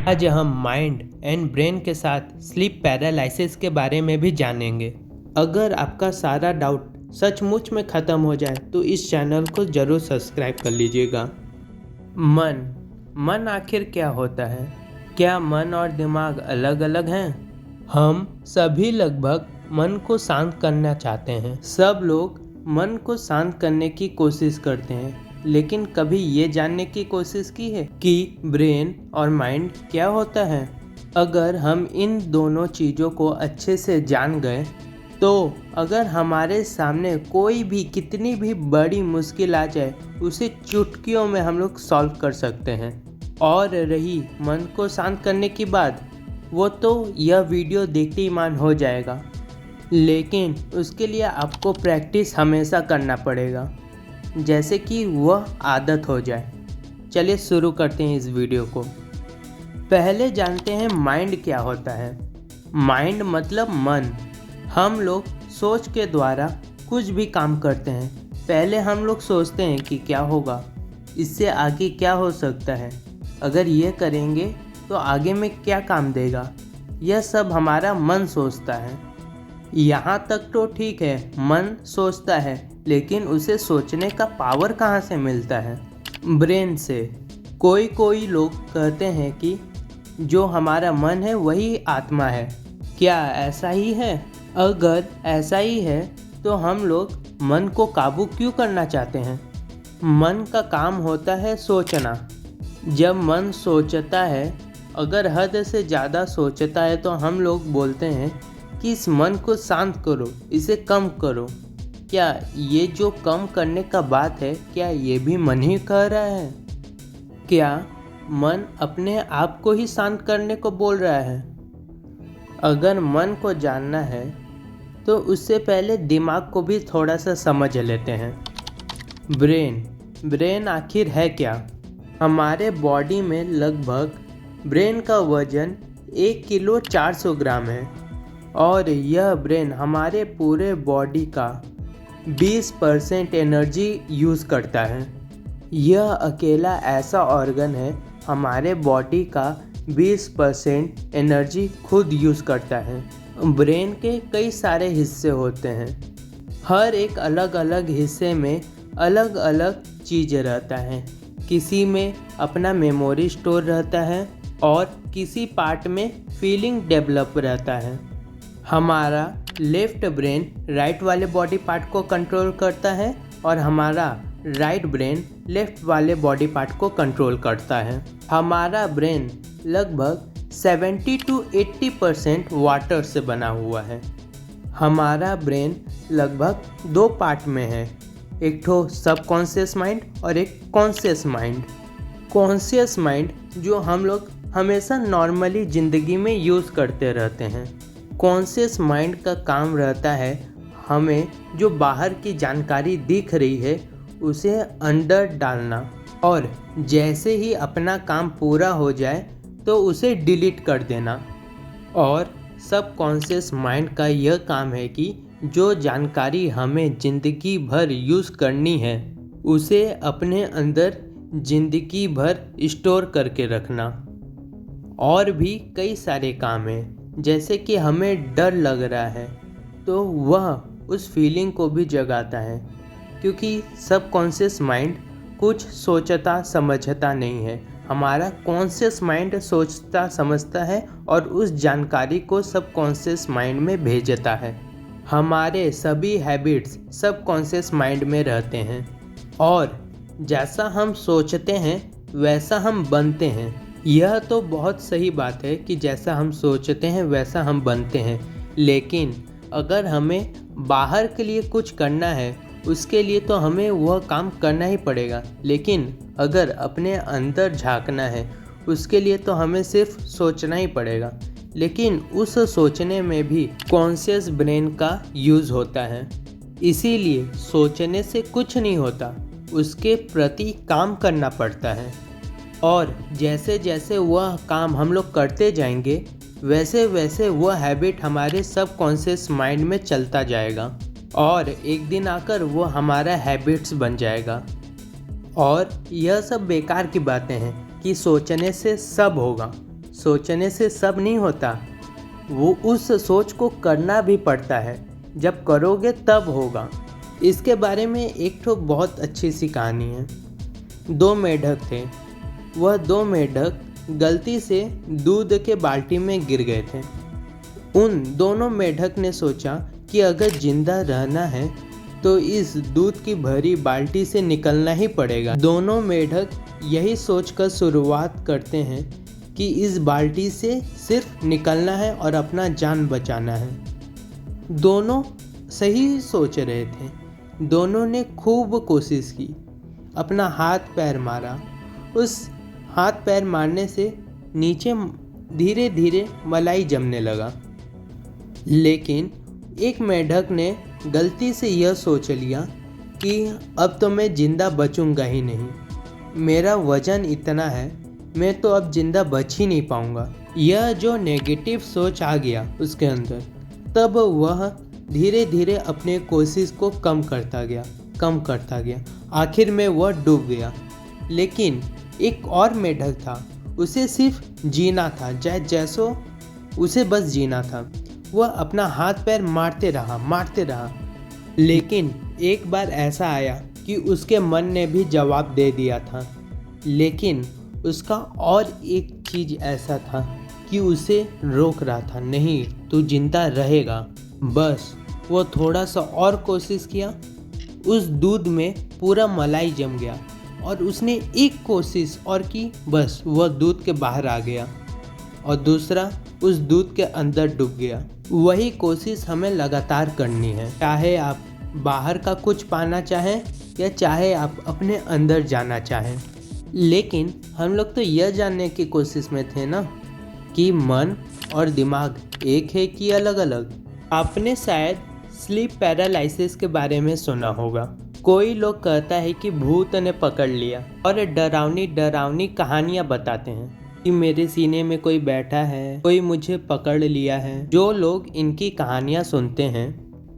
आज हम mind and brain के साथ स्लीप पैरालिसिस के बारे में भी जानेंगे। अगर आपका सारा डाउट सचमुच में ख़त्म हो जाए तो इस चैनल को ज़रूर सब्सक्राइब कर लीजिएगा। मन आखिर क्या होता है? क्या मन और दिमाग अलग अलग हैं? हम सभी लगभग मन को शांत करना चाहते हैं। सब लोग मन को शांत करने की कोशिश करते हैं, लेकिन कभी ये जानने की कोशिश की है कि ब्रेन और माइंड क्या होता है? अगर हम इन दोनों चीज़ों को अच्छे से जान गए तो अगर हमारे सामने कोई भी कितनी भी बड़ी मुश्किल आ जाए उसे चुटकियों में हम लोग सॉल्व कर सकते हैं। और रही मन को शांत करने की बात, वो तो यह वीडियो देखते ही मान हो जाएगा, लेकिन उसके लिए आपको प्रैक्टिस हमेशा करना पड़ेगा, जैसे कि वह आदत हो जाए। चलिए शुरू करते हैं इस वीडियो को। पहले जानते हैं माइंड क्या होता है। माइंड मतलब मन। हम लोग सोच के द्वारा कुछ भी काम करते हैं। पहले हम लोग सोचते हैं कि क्या होगा, इससे आगे क्या हो सकता है, अगर ये करेंगे तो आगे में क्या काम देगा। यह सब हमारा मन सोचता है। यहाँ तक तो ठीक है, मन सोचता है, लेकिन उसे सोचने का पावर कहाँ से मिलता है? ब्रेन से। कोई लोग कहते हैं कि जो हमारा मन है वही आत्मा है। क्या ऐसा ही है? अगर ऐसा ही है तो हम लोग मन को काबू क्यों करना चाहते हैं? मन का काम होता है सोचना। जब मन सोचता है, अगर हद से ज़्यादा सोचता है तो हम लोग बोलते हैं कि इस मन को शांत करो, इसे कम करो। क्या ये जो कम करने का बात है, क्या ये भी मन ही कह रहा है? क्या मन अपने आप को ही शांत करने को बोल रहा है? अगर मन को जानना है तो उससे पहले दिमाग को भी थोड़ा सा समझ लेते हैं। ब्रेन आखिर है क्या? हमारे बॉडी में लगभग ब्रेन का वजन 1 किलो 400 ग्राम है, और यह ब्रेन हमारे पूरे बॉडी का 20% एनर्जी यूज़ करता है। यह अकेला ऐसा ऑर्गन है हमारे बॉडी का 20% एनर्जी खुद यूज़ करता है। ब्रेन के कई सारे हिस्से होते हैं। हर एक अलग अलग हिस्से में अलग अलग चीज़ रहता है। किसी में अपना मेमोरी स्टोर रहता है और किसी पार्ट में फीलिंग डेवलप रहता है। हमारा लेफ्ट ब्रेन राइट वाले बॉडी पार्ट को कंट्रोल करता है और हमारा राइट ब्रेन लेफ्ट वाले बॉडी पार्ट को कंट्रोल करता है। हमारा ब्रेन लगभग 70 to 80% वाटर से बना हुआ है। हमारा ब्रेन लगभग 2 पार्ट में है, एक ठो सबकॉन्शियस माइंड और एक कॉन्शियस माइंड। कॉन्शियस माइंड जो हम लोग हमेशा नॉर्मली ज़िंदगी में यूज़ करते रहते हैं। कॉन्शियस माइंड का काम रहता है हमें जो बाहर की जानकारी दिख रही है उसे अंदर डालना, और जैसे ही अपना काम पूरा हो जाए तो उसे डिलीट कर देना। और सबकॉन्शियस माइंड का यह काम है कि जो जानकारी हमें ज़िंदगी भर यूज़ करनी है उसे अपने अंदर ज़िंदगी भर स्टोर करके रखना। और भी कई सारे काम हैं, जैसे कि हमें डर लग रहा है तो वह उस फीलिंग को भी जगाता है, क्योंकि सबकॉन्शियस माइंड कुछ सोचता समझता नहीं है। हमारा कॉन्शियस माइंड सोचता समझता है और उस जानकारी को सबकॉन्शियस माइंड में भेजता है। हमारे सभी हैबिट्स सबकॉन्शियस माइंड में रहते हैं, और जैसा हम सोचते हैं वैसा हम बनते हैं। यह तो बहुत सही बात है कि जैसा हम सोचते हैं वैसा हम बनते हैं, लेकिन अगर हमें बाहर के लिए कुछ करना है उसके लिए तो हमें वह काम करना ही पड़ेगा, लेकिन अगर अपने अंदर झांकना है उसके लिए तो हमें सिर्फ सोचना ही पड़ेगा। लेकिन उस सोचने में भी कॉन्शियस ब्रेन का यूज़ होता है। इसीलिए सोचने से कुछ नहीं होता, उसके प्रति काम करना पड़ता है। और जैसे जैसे वह काम हम लोग करते जाएंगे वैसे वैसे वह हैबिट हमारे सबकॉन्शियस माइंड में चलता जाएगा, और एक दिन आकर वो हमारा हैबिट्स बन जाएगा। और यह सब बेकार की बातें हैं कि सोचने से सब होगा। सोचने से सब नहीं होता, वो उस सोच को करना भी पड़ता है। जब करोगे तब होगा। इसके बारे में एक तो बहुत अच्छी सी कहानी है। दो मेढक थे। वह दो मेढक गलती से दूध के बाल्टी में गिर गए थे। उन दोनों मेढक ने सोचा कि अगर जिंदा रहना है तो इस दूध की भरी बाल्टी से निकलना ही पड़ेगा। दोनों मेढक यही सोचकर शुरुआत करते हैं कि इस बाल्टी से सिर्फ निकलना है और अपना जान बचाना है। दोनों सही सोच रहे थे। दोनों ने खूब कोशिश की, अपना हाथ पैर मारा। उस हाथ पैर मारने से नीचे धीरे धीरे मलाई जमने लगा। लेकिन एक मेढक ने गलती से यह सोच लिया कि अब तो मैं जिंदा बचूंगा ही नहीं, मेरा वजन इतना है, मैं तो अब जिंदा बच ही नहीं पाऊंगा। यह जो नेगेटिव सोच आ गया उसके अंदर, तब वह धीरे धीरे अपने कोशिश को कम करता गया। आखिर में वह डूब गया। लेकिन एक और मेढक था, उसे सिर्फ जीना था, जैसो उसे बस जीना था। वह अपना हाथ पैर मारते रहा। लेकिन एक बार ऐसा आया कि उसके मन ने भी जवाब दे दिया था। लेकिन उसका और एक चीज़ ऐसा था कि उसे रोक रहा था, नहीं तू जिंदा रहेगा। बस वो थोड़ा सा और कोशिश किया, उस दूध में पूरा मलाई जम गया और उसने एक कोशिश और की, बस वह दूध के बाहर आ गया और दूसरा उस दूध के अंदर डूब गया। वही कोशिश हमें लगातार करनी है, चाहे आप बाहर का कुछ पाना चाहें या चाहे आप अपने अंदर जाना चाहें। लेकिन हम लोग तो यह जानने की कोशिश में थे ना कि मन और दिमाग एक है कि अलग अलग। आपने शायद स्लीप पैरालिसिस के बारे में सुना होगा। कोई लोग कहता है कि भूत ने पकड़ लिया और डरावनी कहानियां बताते हैं कि मेरे सीने में कोई बैठा है, कोई मुझे पकड़ लिया है। जो लोग इनकी कहानियां सुनते हैं,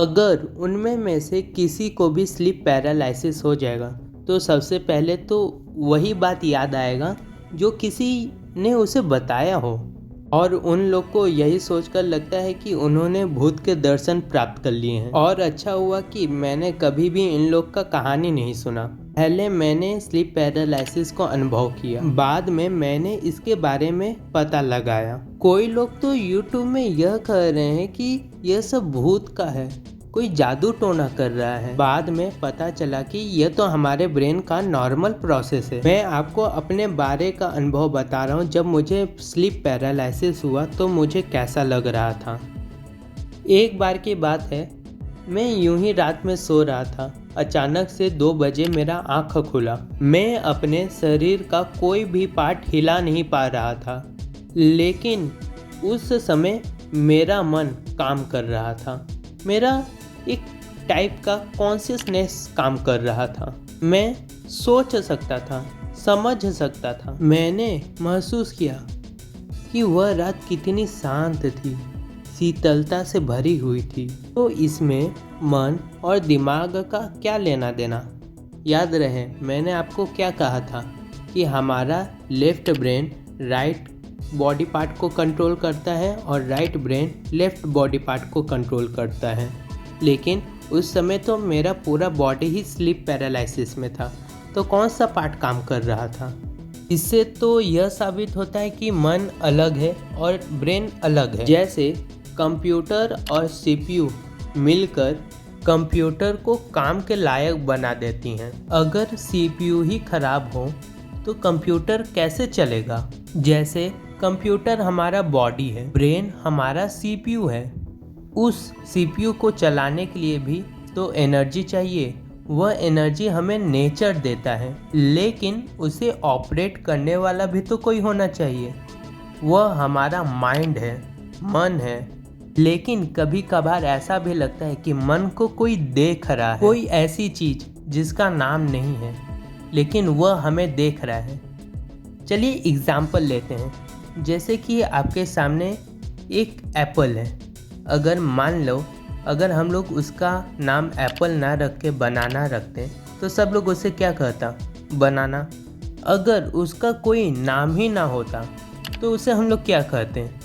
अगर उनमें में से किसी को भी स्लीप पैरालिसिस हो जाएगा तो सबसे पहले तो वही बात याद आएगा जो किसी ने उसे बताया हो, और उन लोग को यही सोचकर लगता है कि उन्होंने भूत के दर्शन प्राप्त कर लिए हैं। और अच्छा हुआ कि मैंने कभी भी इन लोग का कहानी नहीं सुना। पहले मैंने स्लीप पैरालिसिस को अनुभव किया, बाद में मैंने इसके बारे में पता लगाया। कोई लोग तो YouTube में यह कह रहे हैं कि यह सब भूत का है, कोई जादू टोना कर रहा है। बाद में पता चला कि यह तो हमारे ब्रेन का नॉर्मल प्रोसेस है। मैं आपको अपने बारे का अनुभव बता रहा हूँ। जब मुझे स्लीप पैरालिसिस हुआ तो मुझे कैसा लग रहा था। एक बार की बात है, मैं यूं ही रात में सो रहा था। अचानक से 2 बजे मेरा आँख खुला। मैं अपने शरीर का कोई भी पार्ट हिला नहीं पा रहा था, लेकिन उस समय मेरा मन काम कर रहा था। मेरा एक टाइप का कॉन्शियसनेस काम कर रहा था। मैं सोच सकता था, समझ सकता था। मैंने महसूस किया कि वह रात कितनी शांत थी, शीतलता से भरी हुई थी। तो इसमें मन और दिमाग का क्या लेना देना। याद रहे मैंने आपको क्या कहा था कि हमारा left brain right body part को कंट्रोल करता है और right brain left body part को कंट्रोल करता है। लेकिन उस समय तो मेरा पूरा बॉडी ही स्लीप पैरालिसिस में था, तो कौन सा पार्ट काम कर रहा था। इससे तो यह साबित होता है कि मन अलग है और ब्रेन अलग है। जैसे कंप्यूटर और CPU मिलकर कंप्यूटर को काम के लायक बना देती हैं। अगर CPU ही खराब हो तो कंप्यूटर कैसे चलेगा। जैसे कंप्यूटर हमारा बॉडी है, ब्रेन हमारा CPU है। उस CPU को चलाने के लिए भी तो एनर्जी चाहिए। वह एनर्जी हमें नेचर देता है, लेकिन उसे ऑपरेट करने वाला भी तो कोई होना चाहिए। वह हमारा माइंड है, मन है। लेकिन कभी कभार ऐसा भी लगता है कि मन को कोई देख रहा है, कोई ऐसी चीज जिसका नाम नहीं है, लेकिन वह हमें देख रहा है। चलिए एग्जाम्पल लेते हैं। जैसे कि आपके सामने एक एप्पल है। अगर मान लो अगर हम लोग उसका नाम एप्पल ना रख के बनाना रखते तो सब लोग उसे क्या कहता, बनाना। अगर उसका कोई नाम ही ना होता तो उसे हम लोग क्या कहते हैं?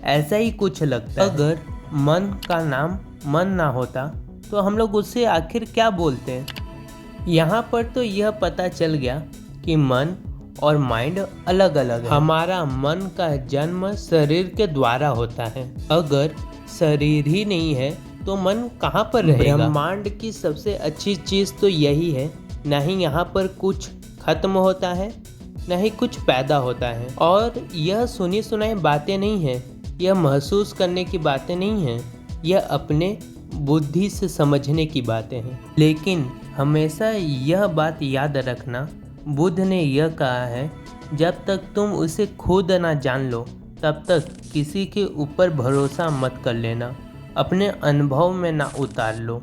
ऐसा ही कुछ लगता है। अगर मन का नाम मन ना होता तो हम लोग उससे आखिर क्या बोलते हैं? यहाँ पर तो यह पता चल गया कि मन और माइंड अलग अलग है। हमारा मन का जन्म शरीर के द्वारा होता है। अगर शरीर ही नहीं है तो मन कहाँ पर रहेगा? ब्रह्मांड की सबसे अच्छी चीज़ तो यही है, ना ही यहाँ पर कुछ खत्म होता है ना ही कुछ पैदा होता है। और यह सुनी सुनाई बातें नहीं है, यह महसूस करने की बातें नहीं हैं, यह अपने बुद्धि से समझने की बातें हैं। लेकिन हमेशा यह बात याद रखना, बुद्ध ने यह कहा है, जब तक तुम उसे खुद ना जान लो तब तक किसी के ऊपर भरोसा मत कर लेना, अपने अनुभव में ना उतार लो।